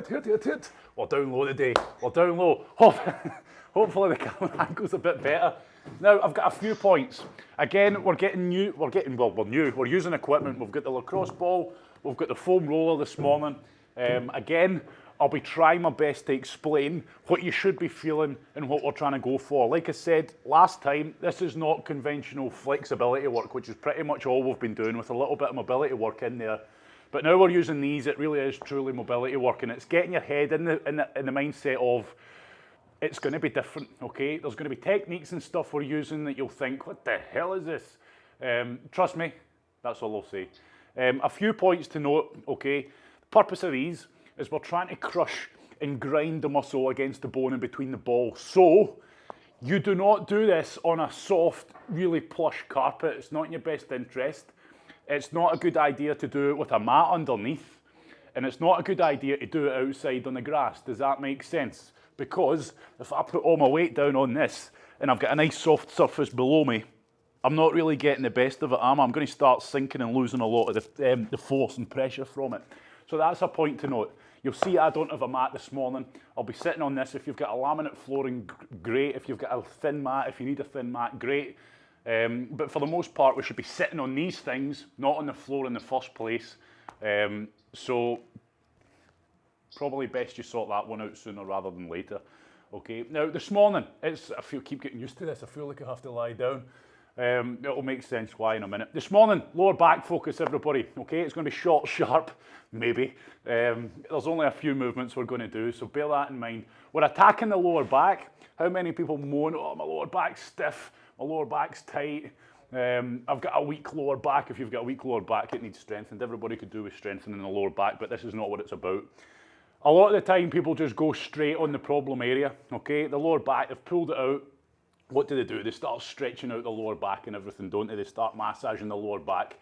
hit. We're down low today. We're down low. Hopefully the camera angle's a bit better. Now, I've got a few points. Again, we're new. We're using equipment. We've got the lacrosse ball. We've got the foam roller this morning. Again, I'll be trying my best to explain what you should be feeling and what we're trying to go for. Like I said last time, this is not conventional flexibility work, which is pretty much all we've been doing with a little bit of mobility work in there. But now we're using these, it really is truly mobility work, and it's getting your head in the mindset of it's going to be different, okay? There's going to be techniques and stuff we're using that you'll think, what the hell is this? Trust me, that's all I'll say. A few points to note, okay? The purpose of these is we're trying to crush and grind the muscle against the bone in between the ball. So, you do not do this on a soft, really plush carpet. It's not in your best interest. It's not a good idea to do it with a mat underneath. And it's not a good idea to do it outside on the grass. Does that make sense? Because if I put all my weight down on this and I've got a nice soft surface below me, I'm not really getting the best of it, am I? I'm going to start sinking and losing a lot of the force and pressure from it. So that's a point to note. You'll see I don't have a mat this morning. I'll be sitting on this. If you've got a laminate flooring, great. If you've got a thin mat, if you need a thin mat, great. But for the most part, we should be sitting on these things, not on the floor in the first place. So probably best you sort that one out sooner rather than later. Okay. Now this morning, keep getting used to this. I feel like I have to lie down. It'll make sense why in a minute. This morning, lower back focus, everybody. Okay, it's going to be short, sharp, maybe. There's only a few movements we're going to do, so bear that in mind. We're attacking the lower back. How many people moan, oh, my lower back's stiff, my lower back's tight. I've got a weak lower back. If you've got a weak lower back, it needs strengthened. Everybody could do with strengthening the lower back, but this is not what it's about. A lot of the time, people just go straight on the problem area. Okay, the lower back, they've pulled it out. What do? They start stretching out the lower back and everything, don't they? They start massaging the lower back.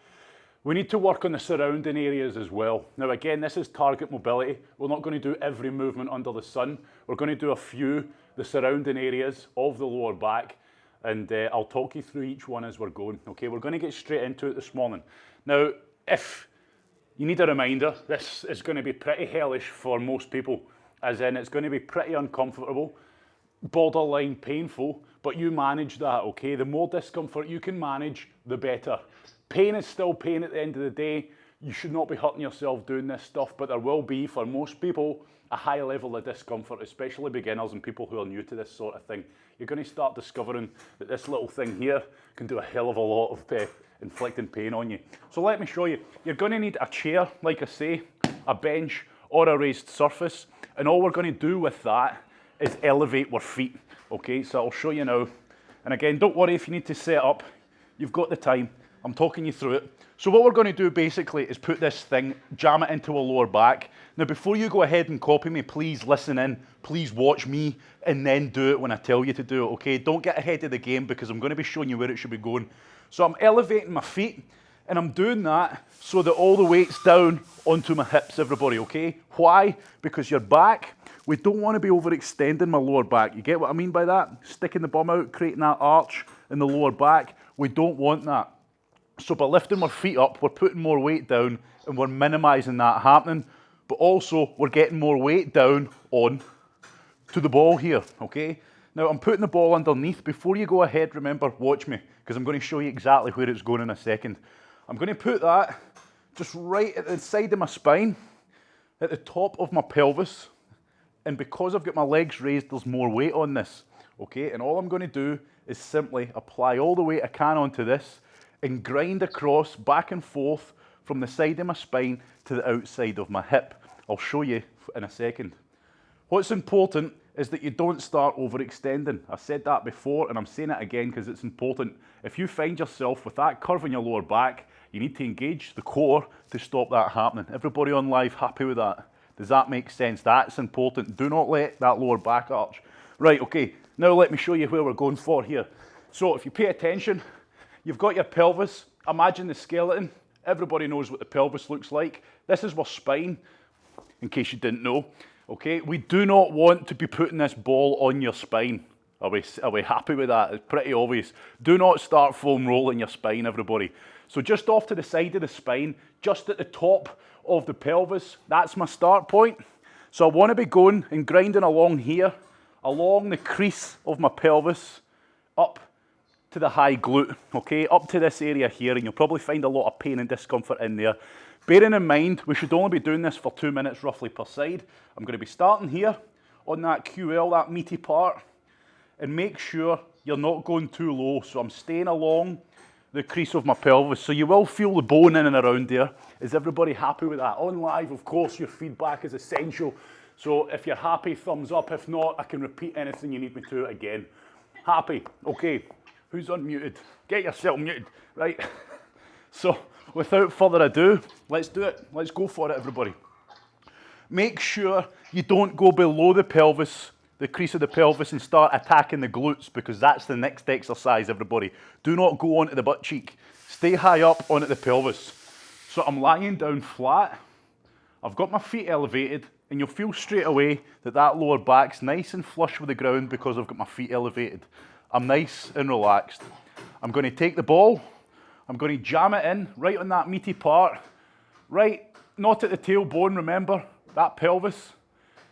We need to work on the surrounding areas as well. Now again, this is target mobility. We're not going to do every movement under the sun. We're going to do a few, the surrounding areas of the lower back, and I'll talk you through each one as we're going. Okay, we're going to get straight into it this morning. Now, if you need a reminder, this is going to be pretty hellish for most people, as in it's going to be pretty uncomfortable, borderline painful, but you manage that, okay? The more discomfort you can manage, the better. Pain is still pain at the end of the day. You should not be hurting yourself doing this stuff, but there will be, for most people, a high level of discomfort, especially beginners and people who are new to this sort of thing. You're going to start discovering that this little thing here can do a hell of a lot of inflicting pain on you. So let me show you. You're going to need a chair, like I say, a bench, or a raised surface, and all we're going to do with that is elevate our feet. Okay, so I'll show you now. And again, don't worry if you need to set up. You've got the time. I'm talking you through it. So what we're going to do basically is put this thing, jam it into a lower back. Now before you go ahead and copy me, please listen in. Please watch me and then do it when I tell you to do it, okay? Don't get ahead of the game because I'm going to be showing you where it should be going. So I'm elevating my feet and I'm doing that so that all the weight's down onto my hips, everybody, okay? Why? Because your back, we don't want to be overextending my lower back. You get what I mean by that? Sticking the bum out, creating that arch in the lower back. We don't want that. So by lifting our feet up, we're putting more weight down and we're minimizing that happening. But also, we're getting more weight down on to the ball here, okay? Now, I'm putting the ball underneath. Before you go ahead, remember, watch me, because I'm going to show you exactly where it's going in a second. I'm going to put that just right at the side of my spine, at the top of my pelvis. And because I've got my legs raised, there's more weight on this, okay? And all I'm going to do is simply apply all the weight I can onto this and grind across back and forth from the side of my spine to the outside of my hip. I'll show you in a second. What's important is that you don't start overextending. I said that before and I'm saying it again because it's important. If you find yourself with that curve in your lower back, you need to engage the core to stop that happening. Everybody on live happy with that? Does that make sense? That's important. Do not let that lower back arch. Right, okay, now let me show you where we're going for here. So if you pay attention, you've got your pelvis. Imagine the skeleton. Everybody knows what the pelvis looks like. This is our spine, in case you didn't know. Okay, we do not want to be putting this ball on your spine. Are we happy with that? It's pretty obvious. Do not start foam rolling your spine, everybody. So just off to the side of the spine, just at the top of the pelvis, that's my start point. So I want to be going and grinding along here, along the crease of my pelvis, up to the high glute, okay, up to this area here, and you'll probably find a lot of pain and discomfort in there. Bearing in mind, we should only be doing this for 2 minutes roughly per side. I'm going to be starting here on that QL, that meaty part, and make sure you're not going too low. So I'm staying along the crease of my pelvis. So you will feel the bone in and around there. Is everybody happy with that? On live, of course, your feedback is essential. So if you're happy, thumbs up. If not, I can repeat anything you need me to again. Happy? Okay. Who's unmuted? Get yourself muted. Right. So without further ado, let's do it. Let's go for it, everybody. Make sure you don't go below the pelvis, the crease of the pelvis, and start attacking the glutes, because that's the next exercise, everybody. Do not go onto the butt cheek. Stay high up onto the pelvis. So I'm lying down flat. I've got my feet elevated, and you'll feel straight away that that lower back's nice and flush with the ground because I've got my feet elevated. I'm nice and relaxed. I'm going to take the ball. I'm going to jam it in right on that meaty part. Right, not at the tailbone, remember, that pelvis,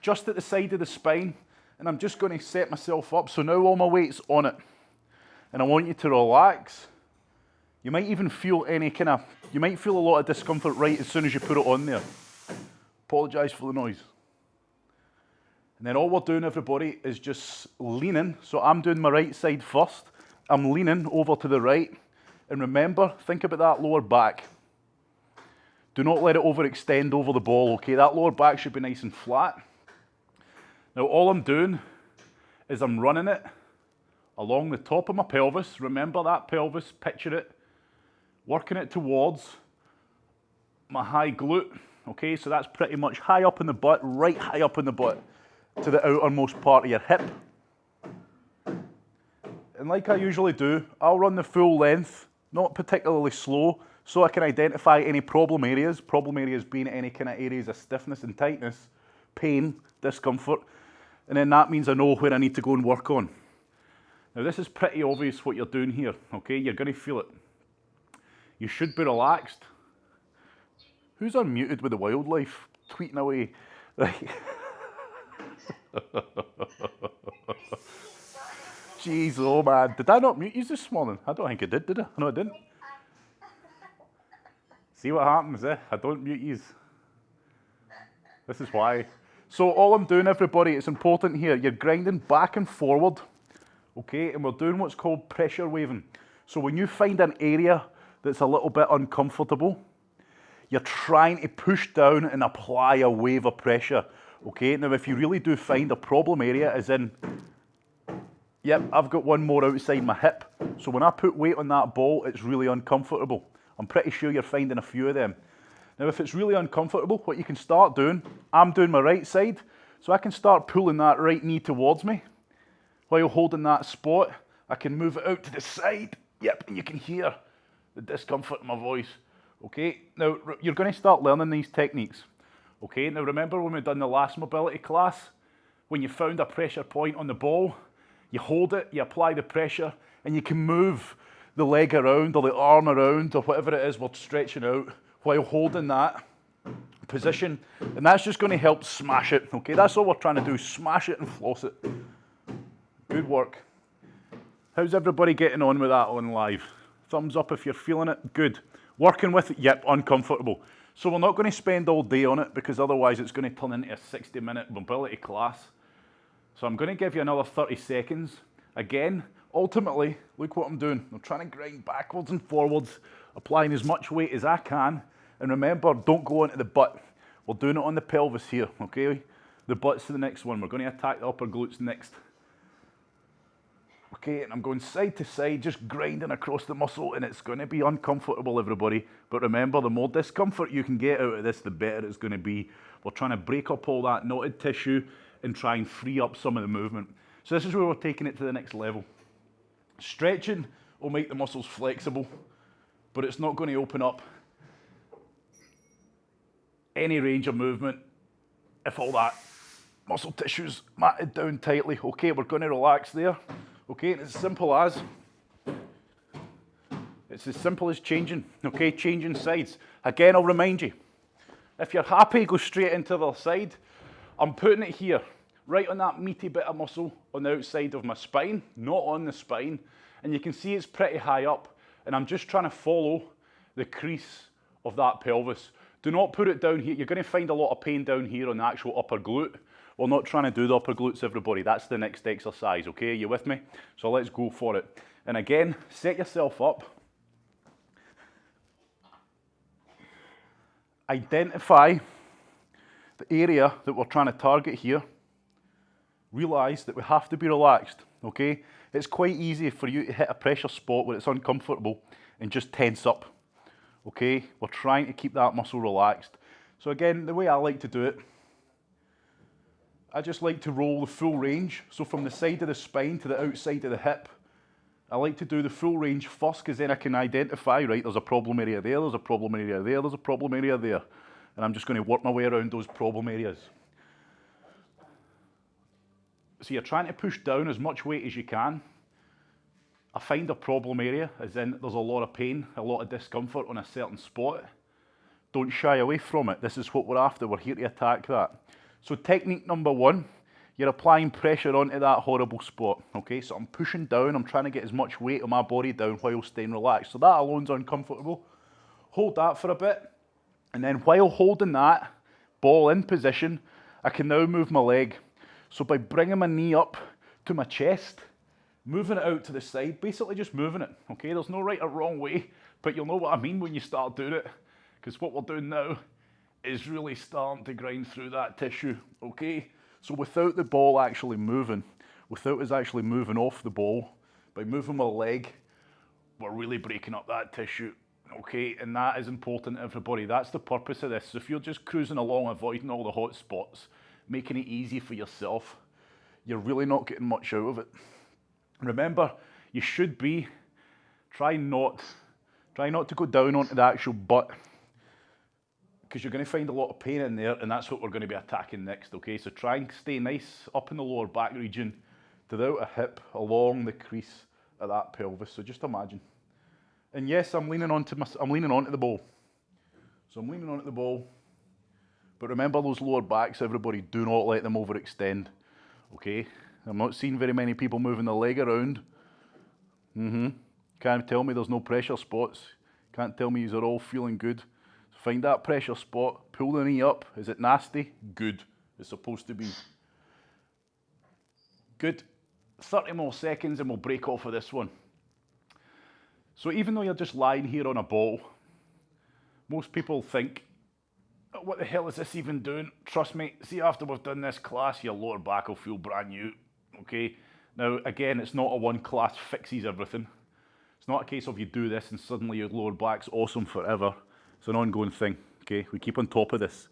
just at the side of the spine. And I'm just going to set myself up. So now all my weight's on it. And I want you to relax. You might even feel you might feel a lot of discomfort right as soon as you put it on there. Apologise for the noise. And then all we're doing, everybody, is just leaning. So I'm doing my right side first. I'm leaning over to the right. And remember, think about that lower back. Do not let it overextend over the ball, okay? That lower back should be nice and flat. Now all I'm doing is I'm running it along the top of my pelvis. Remember that pelvis, picture it. Working it towards my high glute, okay? So that's pretty much high up in the butt, right high up in the butt, to the outermost part of your hip. And like I usually do, I'll run the full length, not particularly slow, so I can identify any problem areas being any kind of areas of stiffness and tightness, pain, discomfort, and then that means I know where I need to go and work on. Now this is pretty obvious what you're doing here, okay? You're going to feel it. You should be relaxed. Who's unmuted with the wildlife tweeting away? Like, jeez, oh man, did I not mute you this morning? I don't think I did I? No, I didn't. See what happens, eh? I don't mute you. This is why. So all I'm doing, everybody, it's important here, you're grinding back and forward, okay? And we're doing what's called pressure waving. So when you find an area that's a little bit uncomfortable, you're trying to push down and apply a wave of pressure, okay? Now, if you really do find a problem area, as in, yep, I've got one more outside my hip. So when I put weight on that ball, it's really uncomfortable. I'm pretty sure you're finding a few of them. Now, if it's really uncomfortable, what you can start doing, I'm doing my right side, so I can start pulling that right knee towards me while holding that spot. I can move it out to the side, yep, and you can hear the discomfort in my voice, okay? Now, you're going to start learning these techniques, okay? Now, remember when we've done the last mobility class, when you found a pressure point on the ball, you hold it, you apply the pressure, and you can move the leg around or the arm around or whatever it is we're stretching out while holding that position. And that's just going to help smash it, okay? That's all we're trying to do, smash it and floss it. Good work. How's everybody getting on with that on live? Thumbs up if you're feeling it. Good. Working with it, yep, uncomfortable. So we're not going to spend all day on it because otherwise it's going to turn into a 60-minute mobility class. So I'm going to give you another 30 seconds. Again, ultimately, look what I'm doing. I'm trying to grind backwards and forwards, applying as much weight as I can. And remember, don't go into the butt. We're doing it on the pelvis here, okay? The butt's the next one. We're going to attack the upper glutes next. Okay, and I'm going side to side, just grinding across the muscle, and it's going to be uncomfortable, everybody. But remember, the more discomfort you can get out of this, the better it's going to be. We're trying to break up all that knotted tissue and try and free up some of the movement. So this is where we're taking it to the next level. Stretching will make the muscles flexible, but it's not going to open up any range of movement if all that muscle tissue's matted down tightly. Okay, we're going to relax there. Okay, and it's as simple as changing, okay, changing sides. Again, I'll remind you, if you're happy, go straight into the other side. I'm putting it here, right on that meaty bit of muscle on the outside of my spine, not on the spine. And you can see it's pretty high up. And I'm just trying to follow the crease of that pelvis. Do not put it down here. You're going to find a lot of pain down here on the actual upper glute. We're not trying to do the upper glutes, everybody. That's the next exercise, okay? Are you with me? So let's go for it. And again, set yourself up. Identify the area that we're trying to target here. Realize that we have to be relaxed, okay? It's quite easy for you to hit a pressure spot where it's uncomfortable and just tense up, okay? We're trying to keep that muscle relaxed. So again, the way I like to do it, I just like to roll the full range. So from the side of the spine to the outside of the hip, I like to do the full range first, because then I can identify, right, there's a problem area there, there's a problem area there, there's a problem area there. And I'm just going to work my way around those problem areas. So you're trying to push down as much weight as you can. I find a problem area, as in there's a lot of pain, a lot of discomfort on a certain spot. Don't shy away from it. This is what we're after. We're here to attack that. So technique number one, you're applying pressure onto that horrible spot. Okay, so I'm pushing down. I'm trying to get as much weight on my body down while staying relaxed. So that alone's uncomfortable. Hold that for a bit. And then while holding that ball in position, I can now move my leg. So by bringing my knee up to my chest, moving it out to the side, basically just moving it, okay? There's no right or wrong way, but you'll know what I mean when you start doing it, because what we're doing now is really starting to grind through that tissue, okay? So without the ball actually moving, without us actually moving off the ball, by moving my leg, we're really breaking up that tissue, okay? And that is important, everybody. That's the purpose of this. So if you're just cruising along, avoiding all the hot spots, making it easy for yourself, you're really not getting much out of it. Remember, you should be, try not to go down onto the actual butt, because you're going to find a lot of pain in there, and that's what we're going to be attacking next, okay? So try and stay nice up in the lower back region to the outer hip, along the crease of that pelvis. So just imagine. And yes, I'm leaning onto the ball. So I'm leaning onto the ball. But remember those lower backs, everybody, do not let them overextend, okay? I'm not seeing very many people moving the leg around. Can't tell me there's no pressure spots. Can't tell me you're all feeling good. So find that pressure spot, pull the knee up. Is it nasty? Good. It's supposed to be. Good. 30 more seconds and we'll break off of this one. So even though you're just lying here on a ball, most people think, what the hell is this even doing? Trust me, see, after we've done this class, your lower back will feel brand new, okay? Now, again, it's not a one class fixes everything. It's not a case of you do this and suddenly your lower back's awesome forever. It's an ongoing thing, okay? We keep on top of this.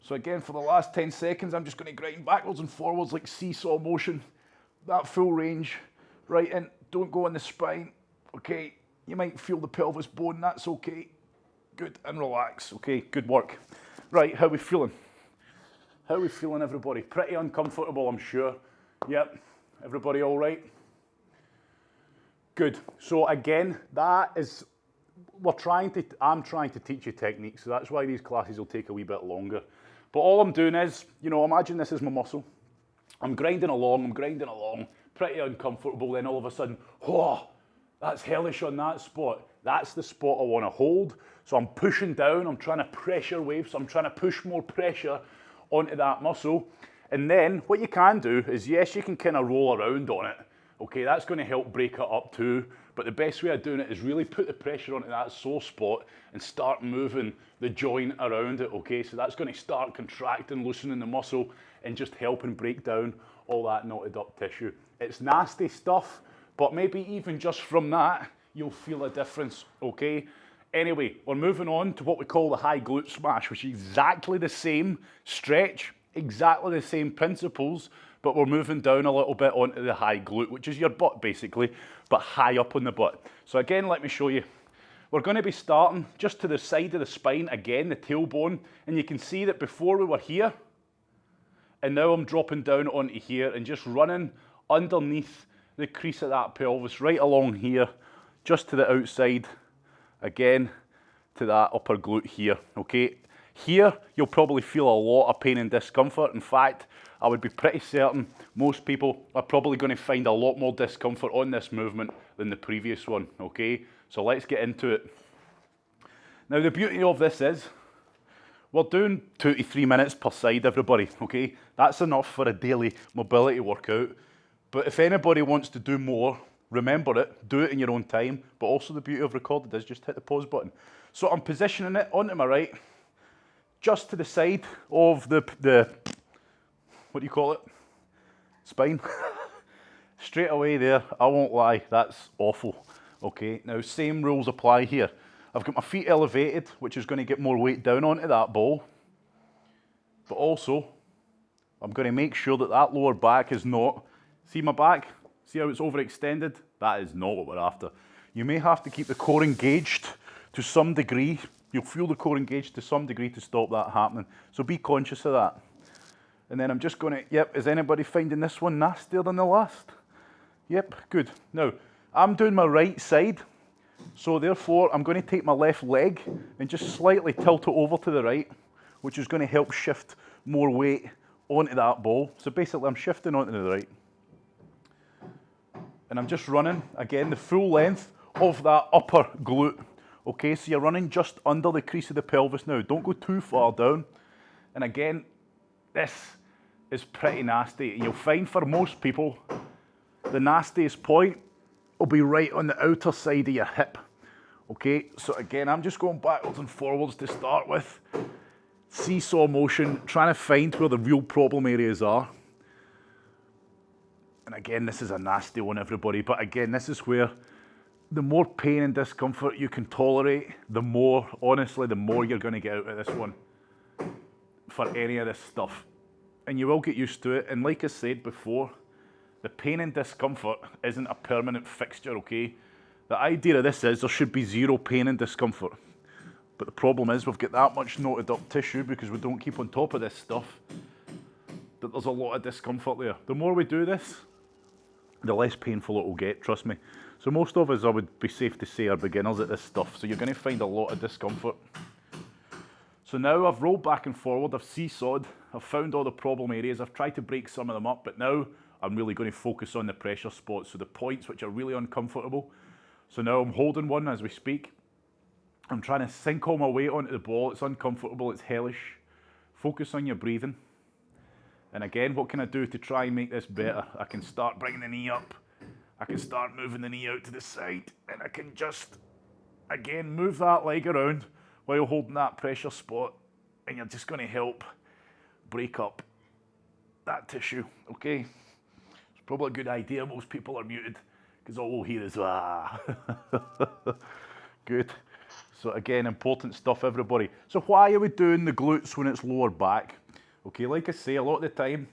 So again, for the last 10 seconds, I'm just going to grind backwards and forwards like seesaw motion. That full range, right in. Don't go on the spine, okay? You might feel the pelvis bone, that's okay. Good, and relax, okay? Good work. Right, how are we feeling? How are we feeling, everybody? Pretty uncomfortable, I'm sure. Yep, everybody all right? Good. So again, that is, I'm trying to teach you techniques, so that's why these classes will take a wee bit longer. But all I'm doing is, imagine this is my muscle. I'm grinding along, pretty uncomfortable, then all of a sudden, oh, that's hellish on that spot. That's the spot I want to hold. So I'm pushing down, I'm trying to pressure wave, so I'm trying to push more pressure onto that muscle. And then what you can do is, yes, you can kind of roll around on it. Okay, that's going to help break it up too. But the best way of doing it is really put the pressure onto that sore spot and start moving the joint around it, okay? So that's going to start contracting, loosening the muscle, and just helping break down all that knotted up tissue. It's nasty stuff, but maybe even just from that, you'll feel a difference, okay? Anyway, we're moving on to what we call the high glute smash, which is exactly the same stretch, exactly the same principles, but we're moving down a little bit onto the high glute, which is your butt basically, but high up on the butt. So again, let me show you. We're going to be starting just to the side of the spine, again, the tailbone, and you can see that before we were here, and now I'm dropping down onto here and just running underneath the crease of that pelvis, right along here, just to the outside, again, to that upper glute here, okay? Here, you'll probably feel a lot of pain and discomfort. In fact, I would be pretty certain most people are probably going to find a lot more discomfort on this movement than the previous one, okay? So let's get into it. Now, the beauty of this is, we're doing 2 to 3 minutes per side, everybody, okay? That's enough for a daily mobility workout. But if anybody wants to do more, remember it, do it in your own time. But also the beauty of recorded is just hit the pause button. So I'm positioning it onto my right, just to the side of the what do you call it? Spine. Straight away there, I won't lie, that's awful. Okay, now same rules apply here. I've got my feet elevated, which is going to get more weight down onto that ball. But also, I'm going to make sure that that lower back is not, see my back? See how it's overextended? That is not what we're after. You may have to keep the core engaged to some degree. You'll feel the core engaged to some degree to stop that happening. So be conscious of that. And then I'm just going to, yep, is anybody finding this one nastier than the last? Yep, good. Now, I'm doing my right side. So therefore, I'm going to take my left leg and just slightly tilt it over to the right, which is going to help shift more weight onto that ball. So basically, I'm shifting onto the right. And I'm just running, again, the full length of that upper glute. Okay, so you're running just under the crease of the pelvis now. Don't go too far down. And again, this is pretty nasty. And you'll find for most people, the nastiest point will be right on the outer side of your hip. Okay, so again, I'm just going backwards and forwards to start with. Seesaw motion, trying to find where the real problem areas are. And again, this is a nasty one, everybody. But again, this is where the more pain and discomfort you can tolerate, the more, honestly, the more you're going to get out of this one for any of this stuff. And you will get used to it. And like I said before, the pain and discomfort isn't a permanent fixture, okay? The idea of this is there should be zero pain and discomfort. But the problem is we've got that much knotted up tissue because we don't keep on top of this stuff that there's a lot of discomfort there. The more we do this, the less painful it will get, trust me. So most of us, I would be safe to say, are beginners at this stuff. So you're going to find a lot of discomfort. So now I've rolled back and forward, I've seesawed, I've found all the problem areas, I've tried to break some of them up, but now I'm really going to focus on the pressure spots, so the points which are really uncomfortable. So now I'm holding one as we speak. I'm trying to sink all my weight onto the ball. It's uncomfortable, it's hellish. Focus on your breathing. And again, what can I do to try and make this better? I can start bringing the knee up. I can start moving the knee out to the side. And I can just, again, move that leg around while holding that pressure spot. And you're just going to help break up that tissue, okay? It's probably a good idea. Most people are muted because all we'll hear is, ah. Good. So again, important stuff, everybody. So why are we doing the glutes when it's lower back? Okay, like I say, a lot of the time,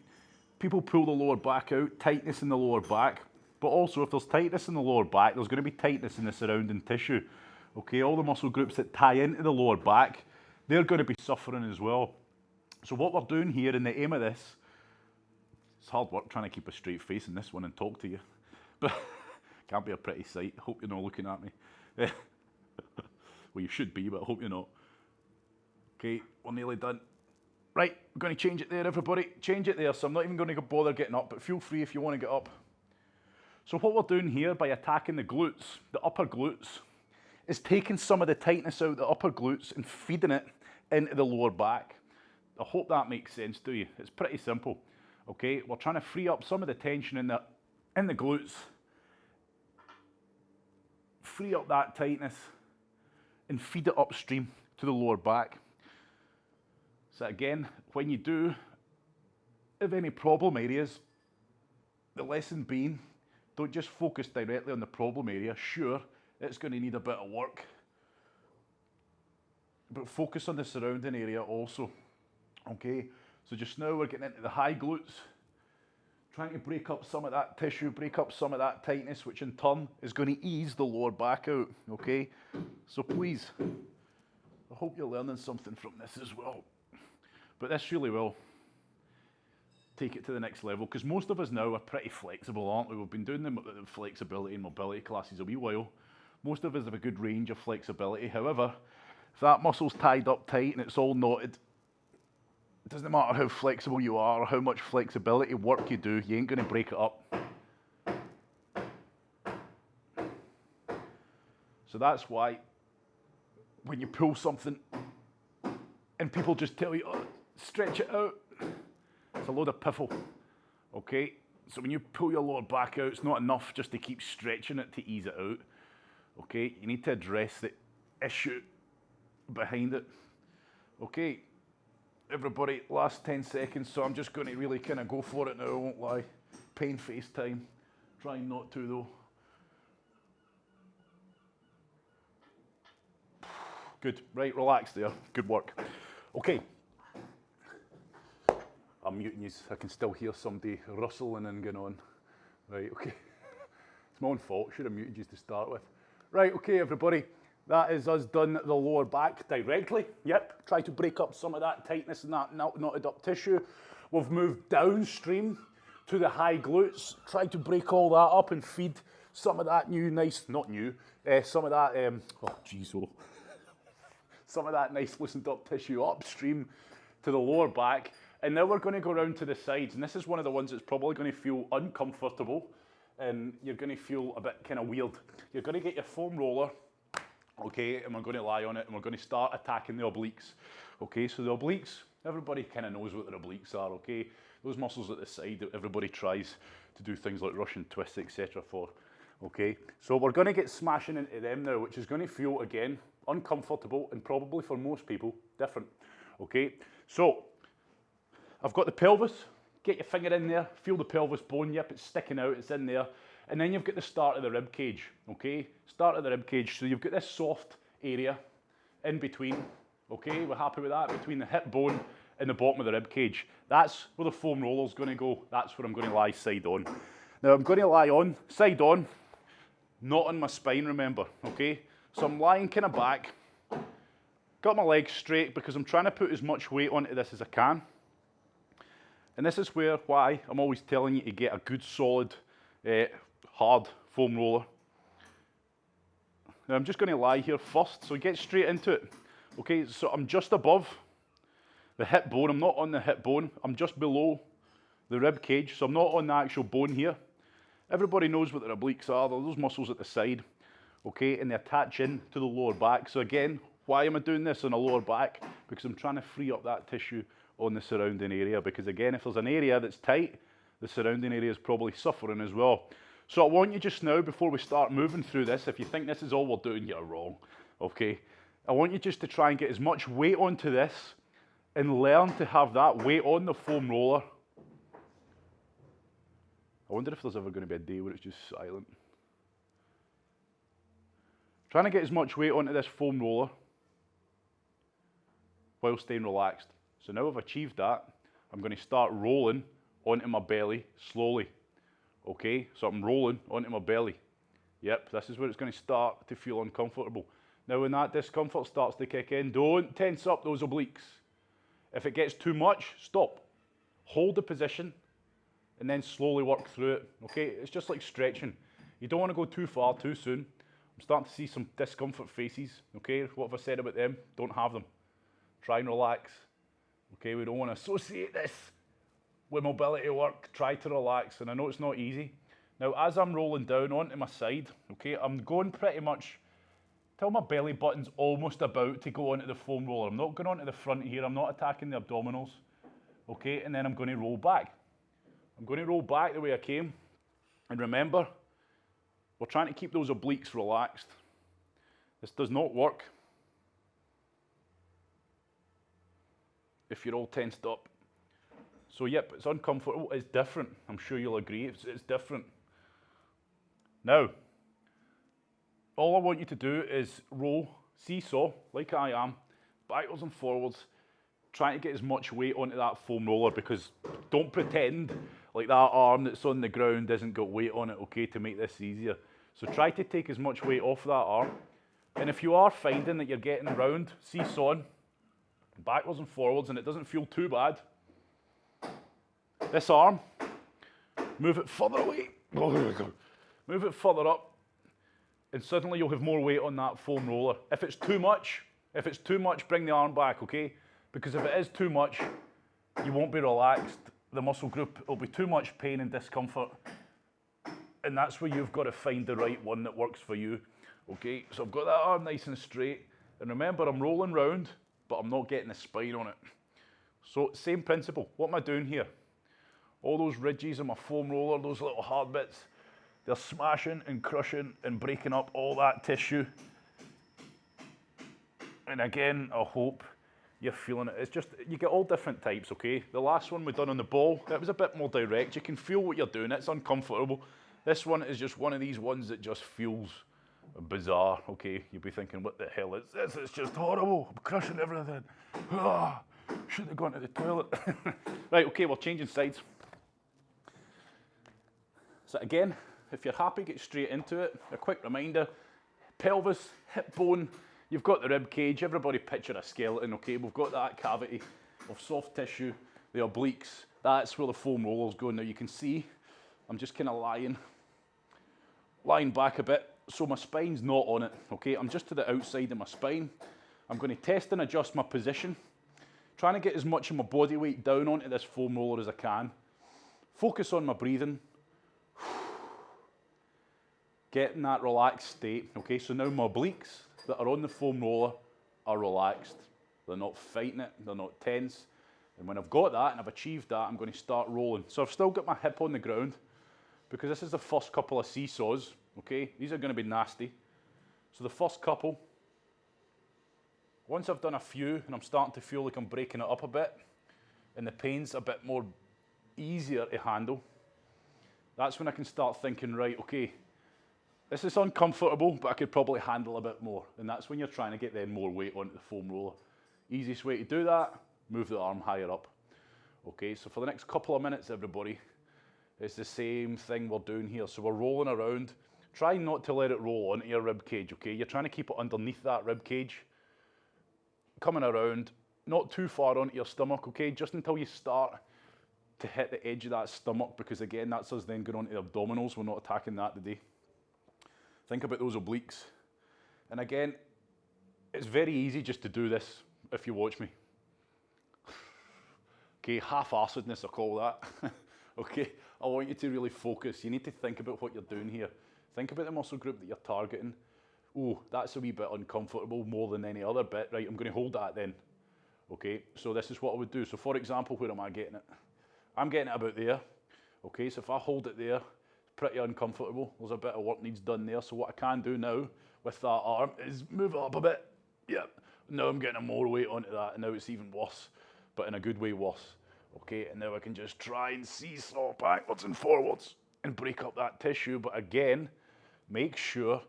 people pull the lower back out, tightness in the lower back. But also, if there's tightness in the lower back, there's going to be tightness in the surrounding tissue. Okay, all the muscle groups that tie into the lower back, they're going to be suffering as well. So what we're doing here, and the aim of this, it's hard work trying to keep a straight face in this one and talk to you. But can't be a pretty sight. Hope you're not looking at me. Well, you should be, but I hope you're not. Okay, we're nearly done. Right, we're going to change it there, everybody. Change it there, so I'm not even going to bother getting up, but feel free if you want to get up. So what we're doing here by attacking the glutes, the upper glutes, is taking some of the tightness out of the upper glutes and feeding it into the lower back. I hope that makes sense to you. It's pretty simple. Okay, we're trying to free up some of the tension in the glutes, free up that tightness, and feed it upstream to the lower back. So again, when you do have any problem areas, the lesson being, don't just focus directly on the problem area. Sure, it's going to need a bit of work, but focus on the surrounding area also. Okay, so just now we're getting into the high glutes, trying to break up some of that tissue, break up some of that tightness, which in turn is going to ease the lower back out. Okay, so please, I hope you're learning something from this as well. But this really will take it to the next level, because most of us now are pretty flexible, aren't we? We've been doing the flexibility and mobility classes a wee while. Most of us have a good range of flexibility. However, If that muscle's tied up tight and it's all knotted, it doesn't matter how flexible you are or how much flexibility work you do, you ain't gonna break it up. So that's why when you pull something and people just tell you, oh, stretch it out, it's a load of piffle, okay? So when you pull your lower back out, it's not enough just to keep stretching it to ease it out, okay? You need to address the issue behind it. Okay, everybody, last 10 seconds, so I'm just going to really kind of go for it now, I won't lie. Pain face time, trying not to though. Good, right, relax there, good work. Okay, I'm muting you, I can still hear somebody rustling and going on. Right, okay, it's my own fault, should have muted you to start with. Right, okay everybody, that is us done the lower back directly. Yep, try to break up some of that tightness and that knotted up tissue. We've moved downstream to the high glutes. Try to break all that up and feed some of that new nice, not new, some of that, oh geez, oh. Some of that nice loosened up tissue upstream to the lower back. And now we're going to go around to the sides. And this is one of the ones that's probably going to feel uncomfortable and you're going to feel a bit kind of weird. You're going to get your foam roller, okay, and we're going to lie on it and we're going to start attacking the obliques. Okay, so the obliques, everybody kind of knows what the obliques are, okay? Those muscles at the side that everybody tries to do things like Russian twists, etc. for, okay? So we're going to get smashing into them now, which is going to feel, again, uncomfortable and probably for most people, different, okay? So, I've got the pelvis, get your finger in there, feel the pelvis bone, yep, it's sticking out, it's in there. And then you've got the start of the rib cage, okay? Start of the rib cage, so you've got this soft area in between, okay? We're happy with that, between the hip bone and the bottom of the rib cage. That's where the foam roller's gonna go. That's where I'm gonna lie side on. Now I'm gonna lie on, side on, not on my spine, remember, okay? So I'm lying kind of back, got my legs straight because I'm trying to put as much weight onto this as I can. And this is why I'm always telling you to get a good solid, hard foam roller. Now I'm just going to lie here first, so get straight into it. Okay, so I'm just above the hip bone. I'm not on the hip bone. I'm just below the rib cage, so I'm not on the actual bone here. Everybody knows what the obliques are. They're those muscles at the side, okay, and they attach in to the lower back. So again, why am I doing this on a lower back? Because I'm trying to free up that tissue on the surrounding area, because again, if there's an area that's tight, the surrounding area is probably suffering as well. So I want you just now, before we start moving through this, if you think this is all we're doing, you're wrong, okay? I want you just to try and get as much weight onto this and learn to have that weight on the foam roller. I wonder if there's ever going to be a day where it's just silent. Trying to get as much weight onto this foam roller while staying relaxed. So now I've achieved that, I'm going to start rolling onto my belly slowly. Okay, so I'm rolling onto my belly. Yep, this is where it's going to start to feel uncomfortable. Now when that discomfort starts to kick in, don't tense up those obliques. If it gets too much, stop. Hold the position and then slowly work through it. Okay, it's just like stretching. You don't want to go too far too soon. I'm starting to see some discomfort faces. Okay, what have I said about them? Don't have them. Try and relax. Okay, we don't want to associate this with mobility work. Try to relax, and I know it's not easy. Now, as I'm rolling down onto my side, okay, I'm going pretty much till my belly button's almost about to go onto the foam roller. I'm not going onto the front here. I'm not attacking the abdominals. Okay, and then I'm going to roll back. I'm going to roll back the way I came. And remember, we're trying to keep those obliques relaxed. This does not work if you're all tensed up. So yep, it's uncomfortable, it's different. I'm sure you'll agree, it's different. Now, all I want you to do is roll, seesaw, like I am, backwards and forwards, trying to get as much weight onto that foam roller, because don't pretend like that arm that's on the ground hasn't got weight on it, okay, to make this easier. So try to take as much weight off that arm. And if you are finding that you're getting around, seesawing, backwards and forwards, and it doesn't feel too bad, this arm, move it further away, move it further up, and suddenly you'll have more weight on that foam roller. If it's too much, If it's too much, bring the arm back, okay? Because if it is too much, you won't be relaxed. The muscle group will be too much pain and discomfort. And that's where you've got to find the right one that works for you. Okay, so I've got that arm nice and straight. And remember, I'm rolling round, but I'm not getting the spine on it. So same principle. What am I doing here? All those ridges on my foam roller, those little hard bits, they're smashing and crushing and breaking up all that tissue. And again, I hope you're feeling it. It's just, you get all different types, okay? The last one we done on the ball, that was a bit more direct. You can feel what you're doing. It's uncomfortable. This one is just one of these ones that just feels bizarre, okay? You'll be thinking, what the hell is this? It's just horrible. I'm crushing everything. Ah, should have gone to the toilet. Right, okay, we're changing sides. So again, if you're happy, get straight into it. A quick reminder, pelvis, hip bone, you've got the rib cage. Everybody picture a skeleton, okay? We've got that cavity of soft tissue, the obliques. That's where the foam roller's going. Now you can see, I'm just kind of lying back a bit, so my spine's not on it, okay? I'm just to the outside of my spine. I'm going to test and adjust my position, trying to get as much of my body weight down onto this foam roller as I can. Focus on my breathing. Get in that relaxed state, okay? So now my obliques that are on the foam roller are relaxed. They're not fighting it, they're not tense. And when I've got that and I've achieved that, I'm going to start rolling. So I've still got my hip on the ground because this is the first couple of seesaws, okay? These are going to be nasty. So the first couple, once I've done a few and I'm starting to feel like I'm breaking it up a bit and the pain's a bit more easier to handle, that's when I can start thinking, right, okay, this is uncomfortable, but I could probably handle a bit more. And that's when you're trying to get then more weight onto the foam roller. Easiest way to do that, move the arm higher up. Okay, so for the next couple of minutes, everybody, it's the same thing we're doing here. So we're rolling around. Try not to let it roll onto your rib cage, okay? You're trying to keep it underneath that rib cage. Coming around, not too far onto your stomach, okay? Just until you start to hit the edge of that stomach, because again, that's us then going on to the abdominals. We're not attacking that today. Think about those obliques. And again, it's very easy just to do this if you watch me. Okay, half-arsedness I call that. Okay, I want you to really focus. You need to think about what you're doing here. Think about the muscle group that you're targeting. Oh, that's a wee bit uncomfortable more than any other bit. Right, I'm going to hold that then. Okay, so this is what I would do. So for example, where am I getting it? I'm getting it about there. Okay, so if I hold it there, pretty uncomfortable. There's a bit of work needs done there. So what I can do now with that arm is move it up a bit. Yep. Now I'm getting more weight onto that, and now it's even worse, but in a good way worse. Okay, and now I can just try and seesaw backwards and forwards and break up that tissue. But again, make sure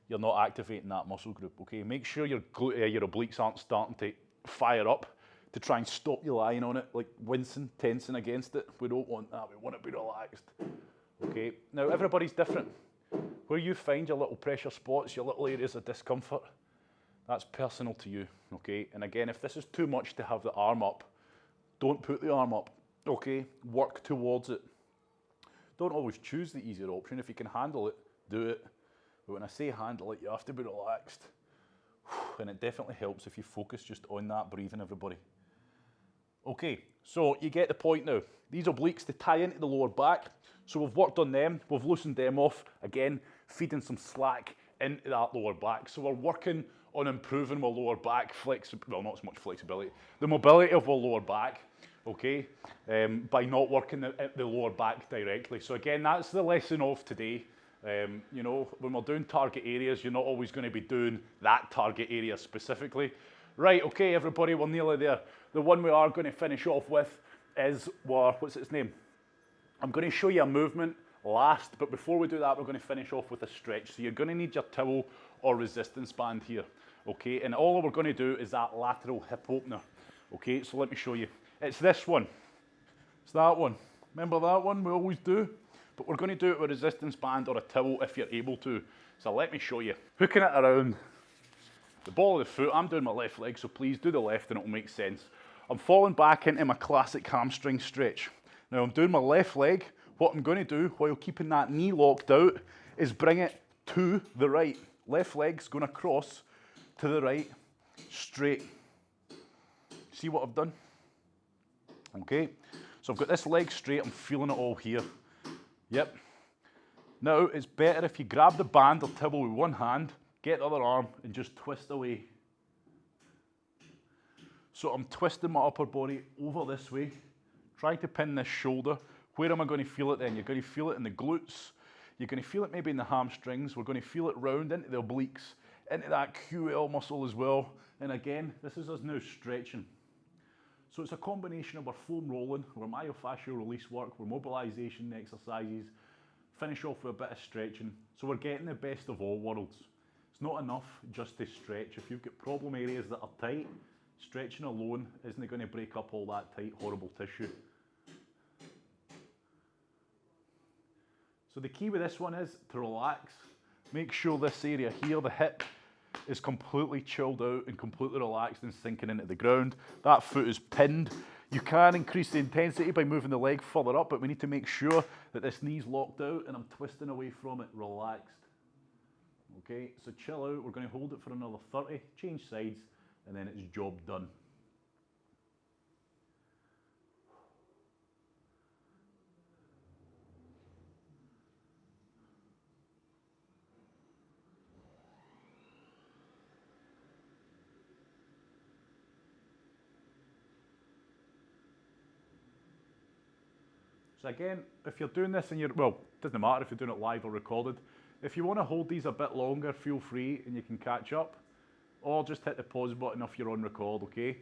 you're not activating that muscle group. Okay, make sure your obliques aren't starting to fire up to try and stop you lying on it, like wincing, tensing against it. We don't want that. We want it to be relaxed. Okay, now everybody's different. Where you find your little pressure spots, your little areas of discomfort, that's personal to you, okay? And again, if this is too much to have the arm up, don't put the arm up, okay? Work towards it. Don't always choose the easier option. If you can handle it, do it. But when I say handle it, you have to be relaxed. And it definitely helps if you focus just on that breathing, everybody. Okay, so you get the point now. These obliques, they tie into the lower back. So we've worked on them, we've loosened them off. Again, feeding some slack into that lower back. So we're working on improving our lower back flexibility, well, not so much flexibility, the mobility of our lower back, okay, by not working the lower back directly. So again, that's the lesson of today. You know, when we're doing target areas, you're not always going to be doing that target area specifically. Right, okay, everybody, we're nearly there. The one we are going to finish off with is, what's its name? I'm going to show you a movement last, but before we do that, we're going to finish off with a stretch. So you're going to need your towel or resistance band here, okay? And all we're going to do is that lateral hip opener, okay? So let me show you. It's this one. It's that one. Remember that one? We always do. But we're going to do it with a resistance band or a towel if you're able to. So let me show you. Hooking it around the ball of the foot. I'm doing my left leg, so please do the left and it'll make sense. I'm falling back into my classic hamstring stretch. Now I'm doing my left leg. What I'm going to do while keeping that knee locked out is bring it to the right. Left leg's going to cross to the right. straight. See what I've done? Okay, so I've got this leg straight, I'm feeling it all here. Yep. Now, it's better if you grab the band or towel with one hand, get the other arm, and just twist away. So I'm twisting my upper body over this way, trying to pin this shoulder. Where am I going to feel it then? You're going to feel it in the glutes. You're going to feel it maybe in the hamstrings. We're going to feel it round into the obliques, into that QL muscle as well. And again, this is us now stretching. So it's a combination of our foam rolling, our myofascial release work, our mobilization exercises, finish off with a bit of stretching. So we're getting the best of all worlds. It's not enough just to stretch. If you've got problem areas that are tight, stretching alone isn't going to break up all that tight, horrible tissue. So the key with this one is to relax. Make sure this area here, the hip, is completely chilled out and completely relaxed and sinking into the ground. That foot is pinned. You can increase the intensity by moving the leg further up, but we need to make sure that this knee's locked out and I'm twisting away from it, relaxed. Okay, so chill out. We're going to hold it for another 30, change sides, and then it's job done. So again, if you're doing this and well, it doesn't matter if you're doing it live or recorded. If you want to hold these a bit longer, feel free and you can catch up. Or just hit the pause button if you're on record, okay?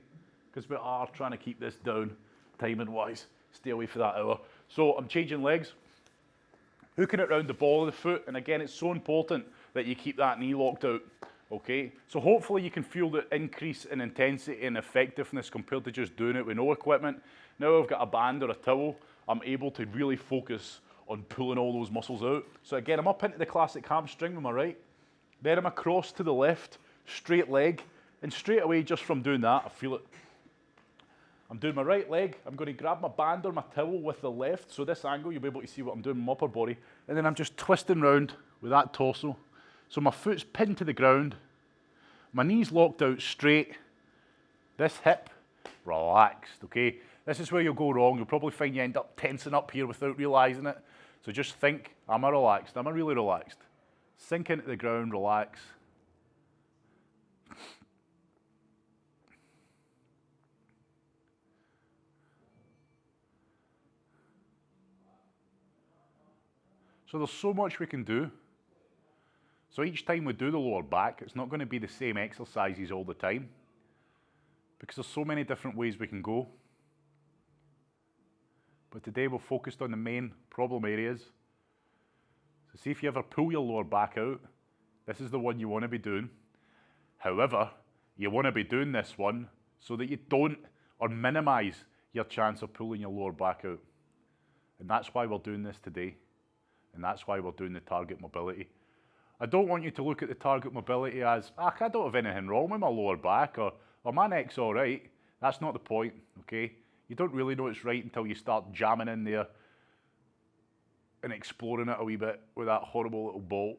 Because we are trying to keep this down, timing wise. Stay away for that hour. So I'm changing legs, hooking it around the ball of the foot. And again, it's so important that you keep that knee locked out, okay? So hopefully you can feel the increase in intensity and effectiveness compared to just doing it with no equipment. Now I've got a band or a towel, I'm able to really focus on pulling all those muscles out. So again, I'm up into the classic hamstring with my right. Then I'm across to the left, straight leg. And straight away, just from doing that, I feel it. I'm doing my right leg. I'm going to grab my band or my towel with the left. So this angle, you'll be able to see what I'm doing with my upper body. And then I'm just twisting round with that torso. So my foot's pinned to the ground. My knee's locked out straight. This hip, relaxed, okay? This is where you'll go wrong. You'll probably find you end up tensing up here without realizing it. So just think, am I relaxed? Am I really relaxed? Sink into the ground, relax. So there's so much we can do. So each time we do the lower back, it's not going to be the same exercises all the time, because there's so many different ways we can go. But today we're focused on the main problem areas. So see if you ever pull your lower back out, this is the one you want to be doing. However, you want to be doing this one so that you don't or minimize your chance of pulling your lower back out. And that's why we're doing this today. And that's why we're doing the target mobility. I don't want you to look at the target mobility as, I don't have anything wrong with my lower back, or my neck's all right. That's not the point, okay? You don't really know it's right until you start jamming in there and exploring it a wee bit with that horrible little bolt.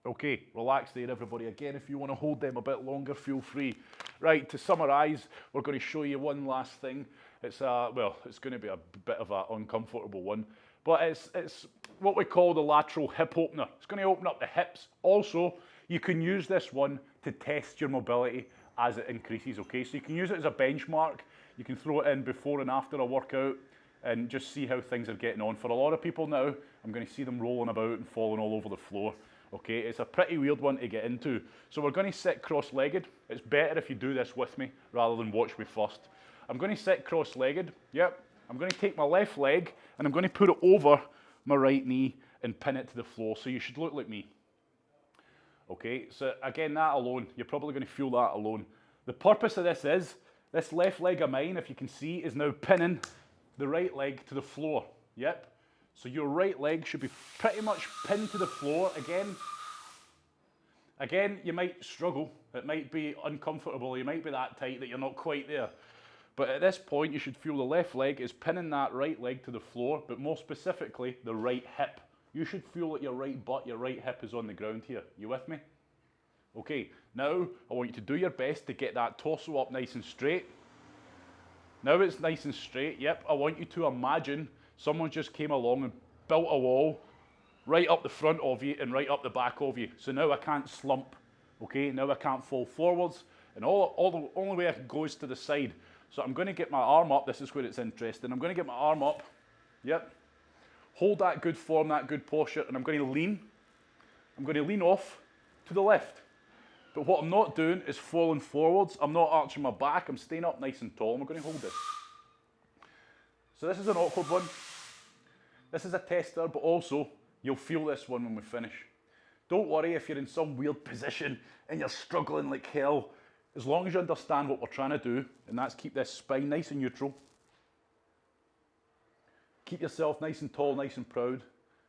Okay, relax there, everybody. Again, if you want to hold them a bit longer, feel free. Right, to summarise, we're going to show you one last thing. It's it's going to be a bit of an uncomfortable one, but it's what we call the lateral hip opener. It's going to open up the hips. Also, you can use this one to test your mobility as it increases, okay? So you can use it as a benchmark. You can throw it in before and after a workout and just see how things are getting on. For a lot of people now, I'm going to see them rolling about and falling all over the floor. Okay, it's a pretty weird one to get into. So we're going to sit cross-legged. It's better if you do this with me rather than watch me first. I'm going to sit cross-legged. Yep. I'm going to take my left leg and I'm going to put it over my right knee and pin it to the floor. So you should look like me. Okay, so again, that alone, you're probably going to feel that alone. The purpose of this is, this left leg of mine, if you can see, is now pinning the right leg to the floor. Yep. So your right leg should be pretty much pinned to the floor. Again, you might struggle. It might be uncomfortable. You might be that tight that you're not quite there. But at this point, you should feel the left leg is pinning that right leg to the floor, but more specifically, the right hip. You should feel that your right butt, your right hip is on the ground here. You with me? Okay, now I want you to do your best to get that torso up nice and straight. Now it's nice and straight, yep, I want you to imagine someone just came along and built a wall right up the front of you and right up the back of you. So now I can't slump, okay? Now I can't fall forwards, and the only way I can go is to the side. So I'm going to get my arm up. This is where it's interesting. I'm going to get my arm up, yep. Hold that good form, that good posture, and I'm going to lean. I'm going to lean off to the left. But what I'm not doing is falling forwards. I'm not arching my back. I'm staying up nice and tall. I'm going to hold this. So this is an awkward one. This is a tester, but also you'll feel this one when we finish. Don't worry if you're in some weird position and you're struggling like hell. As long as you understand what we're trying to do, and that's keep this spine nice and neutral. Keep yourself nice and tall, nice and proud.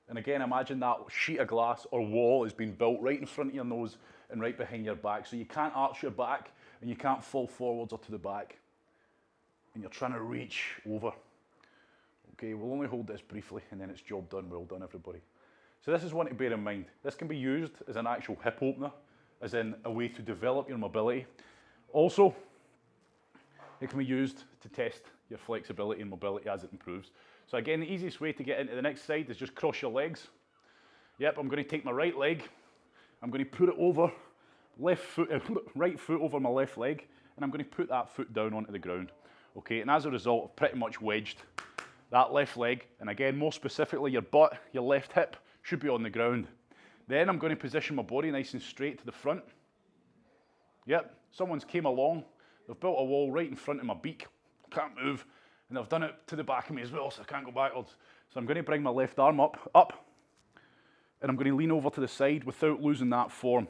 And again, imagine that sheet of glass or wall has been built right in front of your nose and right behind your back. So you can't arch your back and you can't fall forwards or to the back. And you're trying to reach over. Okay, we'll only hold this briefly and then it's job done. Well done, everybody. So this is one to bear in mind. This can be used as an actual hip opener, as in a way to develop your mobility. Also, it can be used to test your flexibility and mobility as it improves. So again, the easiest way to get into the next side is just cross your legs. Yep, I'm going to take my right leg, I'm going to put it over right foot over my left leg, and I'm going to put that foot down onto the ground. Okay, and as a result, I've pretty much wedged that left leg, and again, more specifically, your butt, your left hip should be on the ground. Then I'm going to position my body nice and straight to the front. Yep, someone's came along, they've built a wall right in front of my beak, I can't move, and they've done it to the back of me as well, so I can't go backwards. So I'm going to bring my left arm up, and I'm going to lean over to the side without losing that form.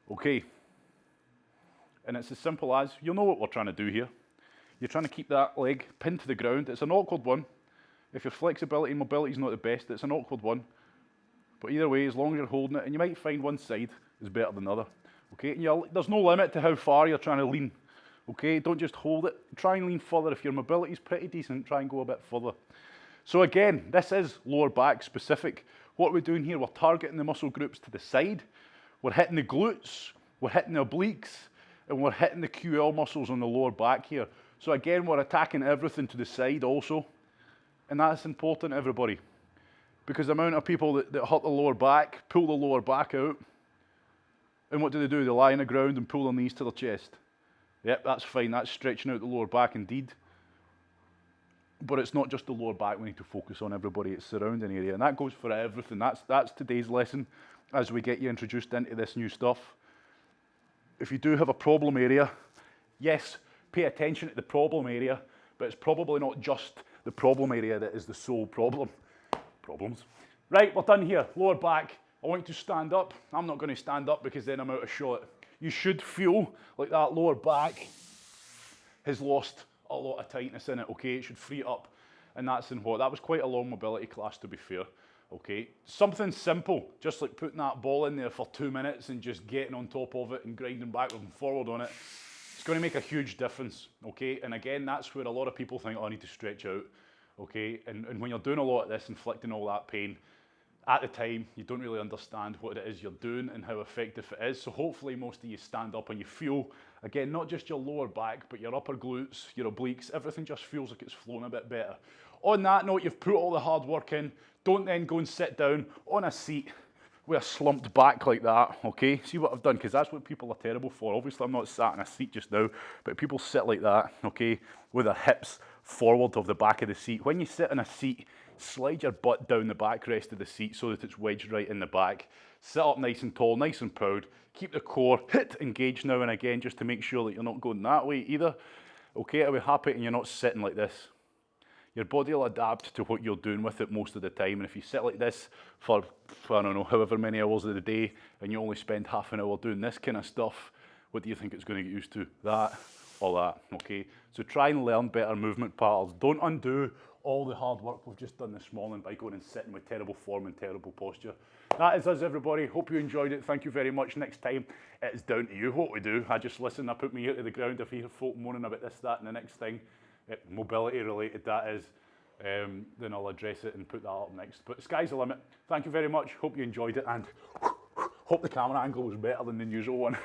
Okay, and it's as simple as, you'll know what we're trying to do here. You're trying to keep that leg pinned to the ground. It's an awkward one. If your flexibility and mobility is not the best, it's an awkward one. But either way, as long as you're holding it, and you might find one side is better than the other. Okay, and there's no limit to how far you're trying to lean. Okay, don't just hold it. Try and lean further. If your mobility is pretty decent, try and go a bit further. So again, this is lower back specific. What we're doing here, we're targeting the muscle groups to the side. We're hitting the glutes, we're hitting the obliques, and we're hitting the QL muscles on the lower back here. So again, we're attacking everything to the side also. And that's important, everybody. Because the amount of people that hurt the lower back, pull the lower back out, and what do? They lie on the ground and pull their knees to their chest. Yep, that's fine. That's stretching out the lower back indeed. But it's not just the lower back we need to focus on, everybody. It's surrounding area. And that goes for everything. That's today's lesson as we get you introduced into this new stuff. If you do have a problem area, yes, pay attention to the problem area, but it's probably not just the problem area that is the sole problem. Problems. Right, we're done here. Lower back. I want you to stand up. I'm not going to stand up because then I'm out of shot. You should feel like that lower back has lost a lot of tightness in it, okay? It should free it up. And that's in what? That was quite a long mobility class, to be fair, okay? Something simple, just like putting that ball in there for 2 minutes and just getting on top of it and grinding backward and forward on it. It's going to make a huge difference, okay? And again, that's where a lot of people think, oh, I need to stretch out, okay? And when you're doing a lot of this, inflicting all that pain, at the time, you don't really understand what it is you're doing and how effective it is. So hopefully most of you stand up and you feel, again, not just your lower back, but your upper glutes, your obliques, everything just feels like it's flowing a bit better. On that note, you've put all the hard work in. Don't then go and sit down on a seat with a slumped back like that, okay? See what I've done, because that's what people are terrible for. Obviously, I'm not sat in a seat just now, but people sit like that, okay, with their hips forward of the back of the seat. When you sit in a seat, slide your butt down the backrest of the seat so that it's wedged right in the back. Sit up nice and tall, nice and proud. Keep the core engaged now and again just to make sure that you're not going that way either. Okay, are we happy and you're not sitting like this? Your body will adapt to what you're doing with it most of the time. And if you sit like this for I don't know, however many hours of the day and you only spend half an hour doing this kind of stuff, what do you think it's going to get used to? That or that, okay? So try and learn better movement patterns. Don't undo all the hard work we've just done this morning by going and sitting with terrible form and terrible posture. That is us, everybody. Hope you enjoyed it. Thank you very much. Next time, it's down to you what we do. I just listen, I put me ear to the ground if you hear folk moaning about this, that, and the next thing, mobility related that is, then I'll address it and put that up next. But the sky's the limit. Thank you very much. Hope you enjoyed it, and Hope the camera angle was better than the usual one.